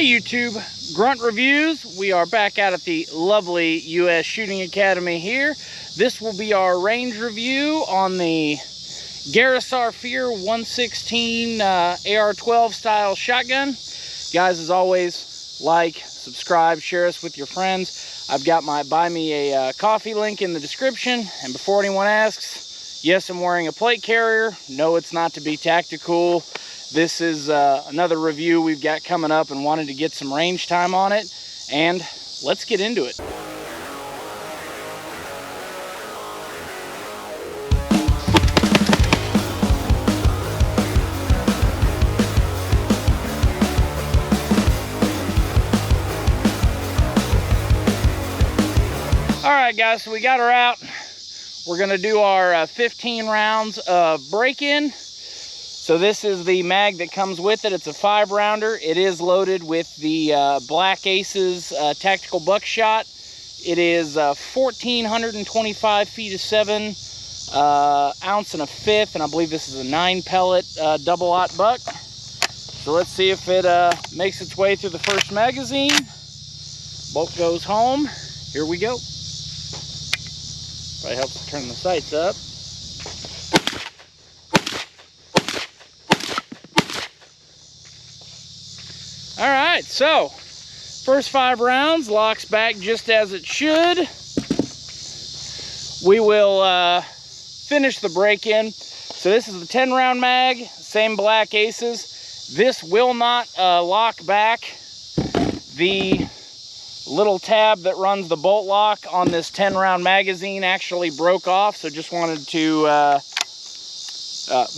Hey YouTube, Grunt Reviews. We are back out at the lovely U.S. Shooting Academy here. This will be our range review on the Garaysar Fear 116 Ar-12 style shotgun. Guys, as always, like, subscribe, share us with your friends. I've got my buy me a coffee link in the description. And before anyone asks, yes, I'm wearing a plate carrier. No, it's not to be tactical. This is another review we've got coming up and wanted to get some range time on it. And let's get into it. All right, guys, so we got her out. We're gonna do our 15 rounds of break-in. So this is the mag that comes with it. It's a 5-rounder. It is loaded with the Black Aces tactical buckshot. It is 1,425 feet of 7 ounce and a fifth, and I believe this is a 9-pellet double-aught buck. So let's see if it makes its way through the first magazine. Bolt goes home. Here we go. Probably helps to turn the sights up. All right, so first 5 rounds, locks back just as it should. We will finish the break-in. So this is the 10-round mag, same Black Aces. This will not lock back. The little tab that runs the bolt lock on this 10-round magazine actually broke off, so just wanted to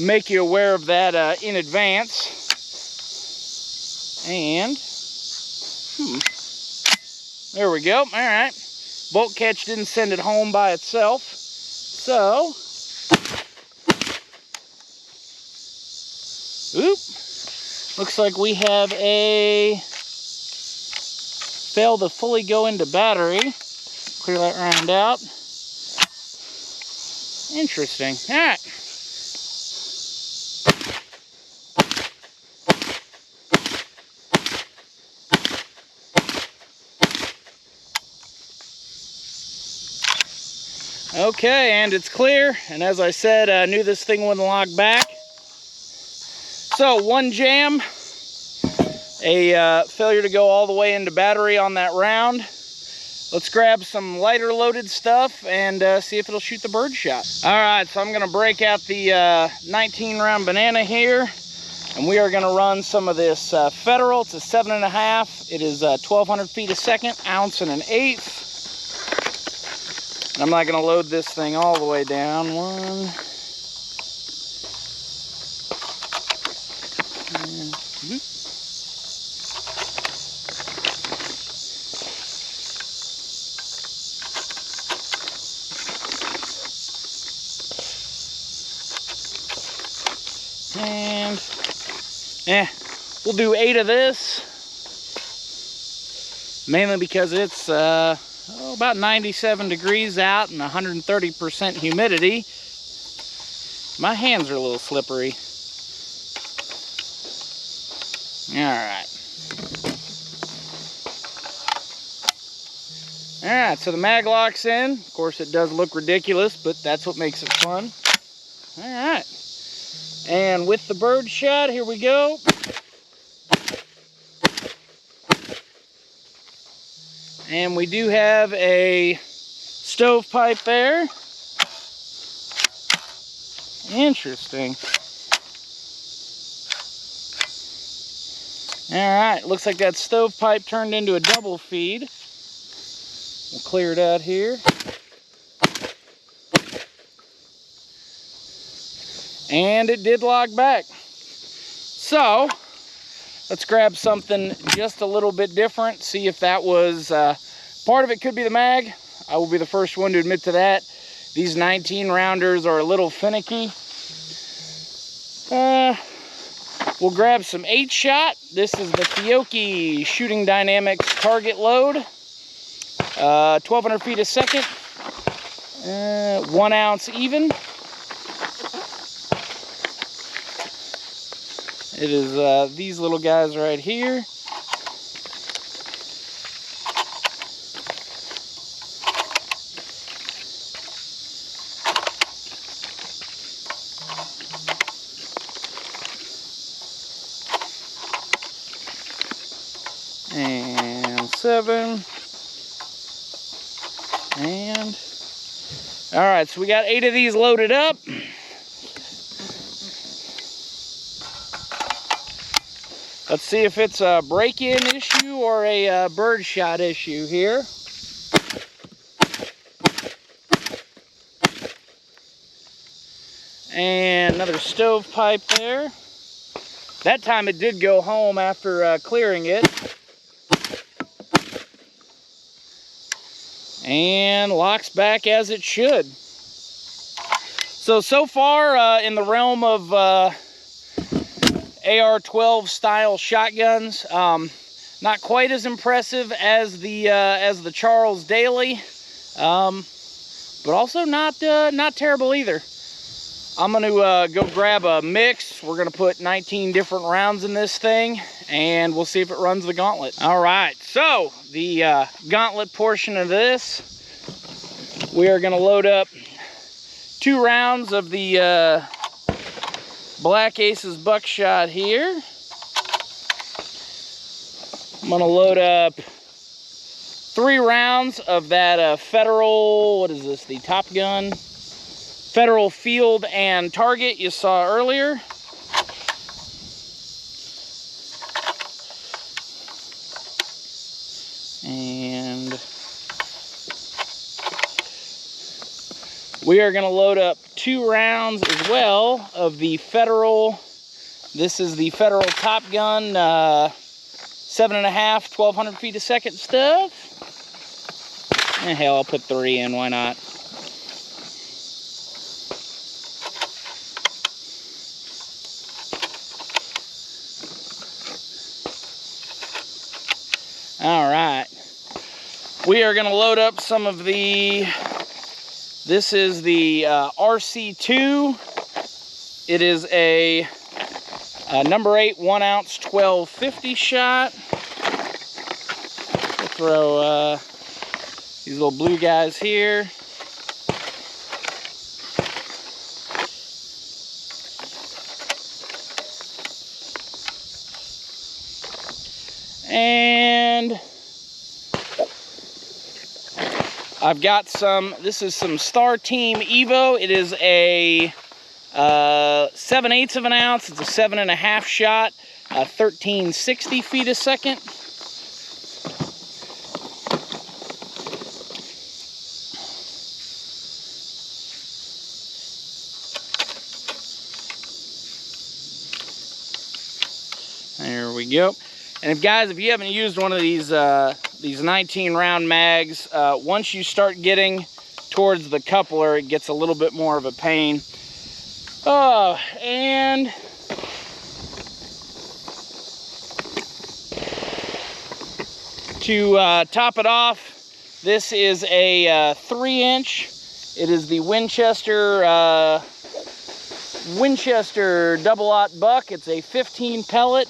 make you aware of that in advance. And there we go. All right, bolt catch didn't send it home by itself, so looks like we have a fail to fully go into battery. Clear that round out. Interesting. All right. Okay, and it's clear, and as I said, I knew this thing wouldn't lock back. So, one jam, a failure to go all the way into battery on that round. Let's grab some lighter loaded stuff and see if it'll shoot the bird shot. All right, so I'm gonna break out the 19-round banana here, and we are gonna run some of this Federal. It's a 7.5. It is 1,200 feet a second, ounce and an eighth. I'm not going to load this thing all the way down. And we'll do 8 of this, mainly because it's about 97 degrees out and 130% humidity. My hands are a little slippery. Alright. Alright, so the mag locks in. Of course, it does look ridiculous, but that's what makes it fun. Alright. And with the bird shot, here we go. And we do have a stovepipe there. Interesting. Alright, looks like that stovepipe turned into a double feed. We'll clear it out here. And it did lock back. So, let's grab something just a little bit different, see if that was, part of it could be the mag. I will be the first one to admit to that. These 19-rounders are a little finicky. We'll grab some 8-shot. This is the Fiocchi Shooting Dynamics target load. 1,200 feet a second, 1 ounce even. It is these little guys right here. And 7. And all right, so we got 8 of these loaded up. Let's see if it's a break-in issue or a bird shot issue here. And another stovepipe there. That time it did go home after clearing it. And locks back as it should. So far in the realm of Ar-12 style shotguns, not quite as impressive as the Charles Daly, but also not terrible either. I'm going to go grab a mix. We're going to put 19 different rounds in this thing, and we'll see if it runs the gauntlet. All right, so the gauntlet portion of this, we are going to load up 2 rounds of the Black Aces buckshot here. I'm going to load up 3 rounds of that Federal, what is this, the Top Gun? Federal Field and Target you saw earlier. And we are going to load up 2 rounds as well of the Federal. This is the Federal Top Gun 7.5, 1200 feet a second stuff. And hell, I'll put 3 in, why not? All right, we are going to load up some of the, this is the RC2. It is a number 8 1 ounce 1250 shot. We'll throw these little blue guys here. And I've got some, this is some Star Team Evo. It is a 7/8 of an ounce. It's a 7.5 shot, 1360 feet a second. There we go. And if guys, if you haven't used one of these 19 round mags, once you start getting towards the coupler, it gets a little bit more of a pain. And to top it off, this is a 3-inch. It is the Winchester double-aught buck. It's a 15 pellet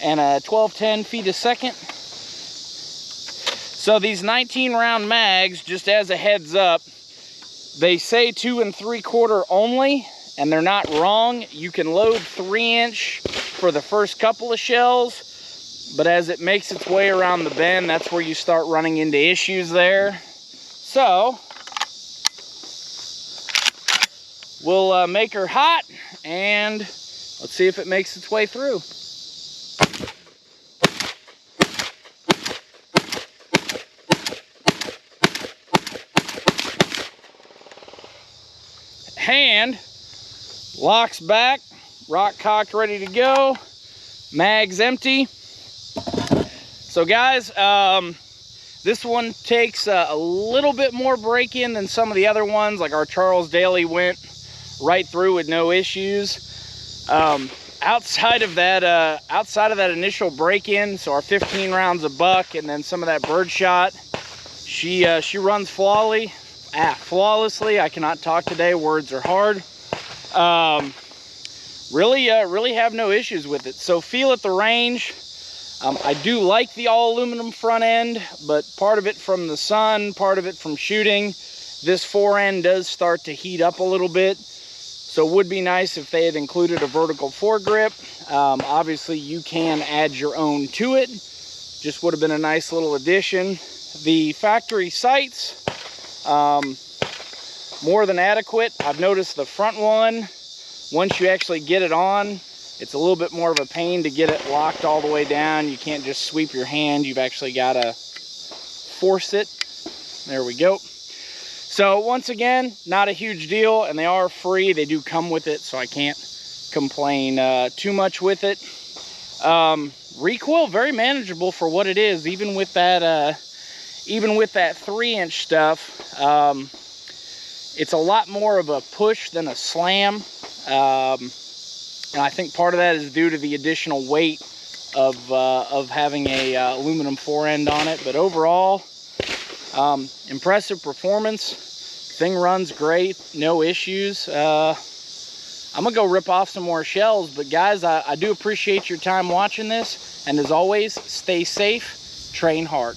and a 1210 feet a second. So these 19 round mags, just as a heads up, they say 2 3/4 only, and they're not wrong. You can load 3-inch for the first couple of shells, but as it makes its way around the bend, that's where you start running into issues there. So we'll make her hot, and let's see if it makes its way through. Hand locks back, rock cocked, ready to go, mag's empty. So guys, this one takes a little bit more break-in than some of the other ones. Like our Charles Daly went right through with no issues. Outside of that initial break-in, so our 15 rounds of buck and then some of that bird shot, she runs flawlessly. I cannot talk today, words are hard. Really have no issues with it. So feel at the range. I do like the all aluminum front end, but part of it from the sun, part of it from shooting. This fore end does start to heat up a little bit. So it would be nice if they had included a vertical foregrip. Obviously you can add your own to it. just would have been a nice little addition. The factory sights, more than adequate. I've noticed the front one, once you actually get it on, it's a little bit more of a pain to get it locked all the way down. You can't just sweep your hand. You've actually got to force it. There we go. So once again, not a huge deal, and they are free. They do come with it, so I can't complain too much with it. Recoil, very manageable for what it is, even with that 3-inch stuff. It's a lot more of a push than a slam. And I think part of that is due to the additional weight of having a aluminum forend on it. But overall, impressive performance. Thing runs great, no issues. I'm gonna go rip off some more shells, but guys, I do appreciate your time watching this, and as always, stay safe, train hard.